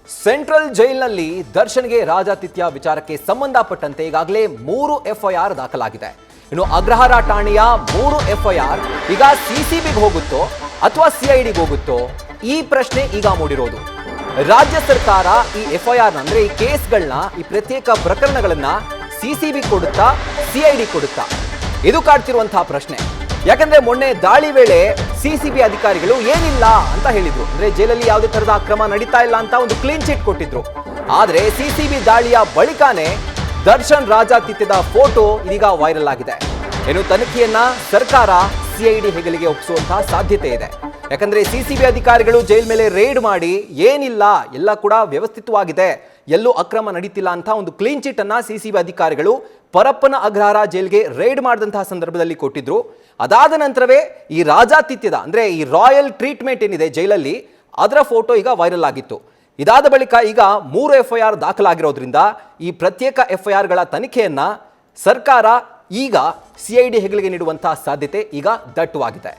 Central ಜೈಲಿನಲ್ಲಿ ದರ್ಶನ್ಗೆ ರಾಜಾತಿಥ್ಯ ವಿಚಾರಕ್ಕೆ ಸಂಬಂಧಪಟ್ಟಂತೆ ಈಗಾಗಲೇ 3 FIR ದಾಖಲಾಗಿದೆ. ಇನ್ನು ಅಗ್ರಹಾರ ಠಾಣೆಯ 3 FIR ಈಗ ಸಿಸಿಬಿಗೆ ಹೋಗುತ್ತೋ ಅಥವಾ CIDಗೆ ಹೋಗುತ್ತೋ ಈ ಪ್ರಶ್ನೆ ಈಗ ಮೂಡಿರೋದು. ರಾಜ್ಯ ಸರ್ಕಾರ ಈ FIR ಅಂದ್ರೆ ಈ ಕೇಸ್ಗಳನ್ನ, ಈ ಪ್ರತ್ಯೇಕ ಪ್ರಕರಣಗಳನ್ನ ಸಿಸಿಬಿ ಕೊಡುತ್ತಾ CID ಕೊಡುತ್ತಾ, ಇದು ಕಾಡ್ತಿರುವಂತಹ ಪ್ರಶ್ನೆ. ಯಾಕಂದ್ರೆ ಮೊನ್ನೆ ದಾಳಿ ವೇಳೆ ಸಿಸಿಬಿ ಅಧಿಕಾರಿಗಳು ಏನಿಲ್ಲ ಅಂತ ಹೇಳಿದ್ರು, ಅಂದ್ರೆ ಜೈಲಲ್ಲಿ ಯಾವುದೇ ತರಹದ ಅಕ್ರಮ ನಡೀತಾ ಇಲ್ಲ ಅಂತ ಒಂದು ಕ್ಲೀನ್ ಚಿಟ್ ಕೊಟ್ಟಿದ್ರು. ಆದ್ರೆ ಸಿಸಿಬಿ ದಾಳಿಯ ಬಳಿಕನೇ ದರ್ಶನ್ ರಾಜಾತಿಥ್ಯದ ಫೋಟೋ ಇದೀಗ ವೈರಲ್ ಆಗಿದೆ. ಏನು ತನಿಖೆಯನ್ನ ಸರ್ಕಾರ CID ಹೆಗಲಿಗೆ ಒಪ್ಪಿಸುವಂತಹ ಸಾಧ್ಯತೆ ಇದೆ. ಯಾಕಂದ್ರೆ ಸಿಸಿಬಿ ಅಧಿಕಾರಿಗಳು ಜೈಲ್ ಮೇಲೆ ರೇಡ್ ಮಾಡಿ ಏನಿಲ್ಲ, ಎಲ್ಲ ಕೂಡ ವ್ಯವಸ್ಥಿತವಾಗಿದೆ, ಎಲ್ಲೂ ಅಕ್ರಮ ನಡೀತಿಲ್ಲ ಅಂತ ಒಂದು ಕ್ಲೀನ್ ಚಿಟ್ ಅನ್ನ ಸಿಸಿಬಿ ಅಧಿಕಾರಿಗಳು ಪರಪ್ಪನ ಅಗ್ರಹಾರ ಜೈಲ್ಗೆ ರೇಡ್ ಮಾಡಿದಂತಹ ಸಂದರ್ಭದಲ್ಲಿ ಕೊಟ್ಟಿದ್ರು. ಅದಾದ ನಂತರವೇ ಈ ರಾಜಾತಿಥ್ಯದ ಅಂದ್ರೆ ಈ ರಾಯಲ್ ಟ್ರೀಟ್ಮೆಂಟ್ ಏನಿದೆ ಜೈಲಲ್ಲಿ, ಅದರ ಫೋಟೋ ಈಗ ವೈರಲ್ ಆಗಿತ್ತು. ಇದಾದ ಬಳಿಕ ಈಗ 3 FIR ದಾಖಲಾಗಿರೋದ್ರಿಂದ ಈ ಪ್ರತ್ಯೇಕ FIRಗಳ ತನಿಖೆಯನ್ನ ಸರ್ಕಾರ ಈಗ CID ಹೆಗಲಿಗೆ ನೀಡುವಂತಹ ಸಾಧ್ಯತೆ ಈಗ ದಟ್ಟವಾಗಿದೆ.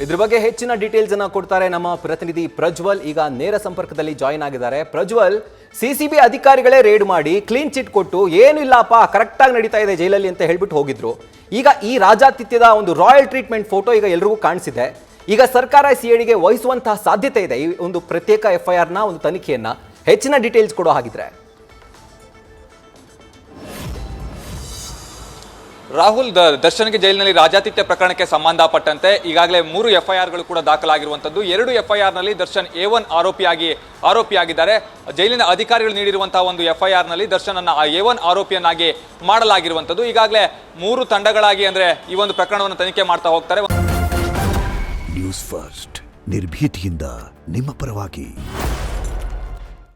ಇದ್ರ ಬಗ್ಗೆ ಹೆಚ್ಚಿನ ಡೀಟೇಲ್ಸ್ ಅನ್ನ ಕೊಡ್ತಾರೆ ನಮ್ಮ ಪ್ರತಿನಿಧಿ ಪ್ರಜ್ವಲ್. ಈಗ ನೇರ ಸಂಪರ್ಕದಲ್ಲಿ ಜಾಯಿನ್ ಆಗಿದ್ದಾರೆ. ಪ್ರಜ್ವಲ್, ಸಿಸಿಬಿ ಅಧಿಕಾರಿಗಳೇ ರೇಡ್ ಮಾಡಿ ಕ್ಲೀನ್ ಚಿಟ್ ಕೊಟ್ಟು ಏನು ಇಲ್ಲಪ್ಪ ಕರೆಕ್ಟ್ ಆಗಿ ನಡೀತಾ ಇದೆ ಜೈಲಲ್ಲಿ ಅಂತ ಹೇಳ್ಬಿಟ್ಟು ಹೋಗಿದ್ರು. ಈಗ ಈ ರಾಜಾತಿಥ್ಯದ ಒಂದು ರಾಯಲ್ ಟ್ರೀಟ್ಮೆಂಟ್ ಫೋಟೋ ಈಗ ಎಲ್ರಿಗೂ ಕಾಣಿಸಿದೆ. ಈಗ ಸರ್ಕಾರ CIDಗೆ ವಹಿಸುವಂತಹ ಸಾಧ್ಯತೆ ಇದೆ ಈ ಒಂದು ಪ್ರತ್ಯೇಕ FIRನ ಒಂದು ತನಿಖೆಯನ್ನ. ಹೆಚ್ಚಿನ ಡೀಟೇಲ್ಸ್ ಕೊಡೋ ಹಾಗಿದ್ರೆ. ರಾಹುಲ್, ದರ್ಶನ್ಗೆ ಜೈಲಿನಲ್ಲಿ ರಾಜಾತಿಥ್ಯ ಪ್ರಕರಣಕ್ಕೆ ಸಂಬಂಧಪಟ್ಟಂತೆ ಈಗಾಗಲೇ 3 FIRಗಳು ಕೂಡ ದಾಖಲಾಗಿರುವಂಥದ್ದು. 2 FIRನಲ್ಲಿ ದರ್ಶನ್ A1 ಆರೋಪಿಯಾಗಿದ್ದಾರೆ. ಜೈಲಿನ ಅಧಿಕಾರಿಗಳು ನೀಡಿರುವಂತಹ ಒಂದು FIRನಲ್ಲಿ ದರ್ಶನ್ ಅನ್ನ A1 ಆರೋಪಿಯನ್ನಾಗಿ ಮಾಡಲಾಗಿರುವಂಥದ್ದು. ಈಗಾಗಲೇ 3 ತಂಡಗಳಾಗಿ ಅಂದ್ರೆ ಈ ಒಂದು ಪ್ರಕರಣವನ್ನು ತನಿಖೆ ಮಾಡ್ತಾ ಹೋಗ್ತಾರೆ. ನ್ಯೂಸ್ ಫಸ್ಟ್, ನಿರ್ಭೀತಿಯಿಂದ ನಿಮ್ಮ ಪರವಾಗಿ.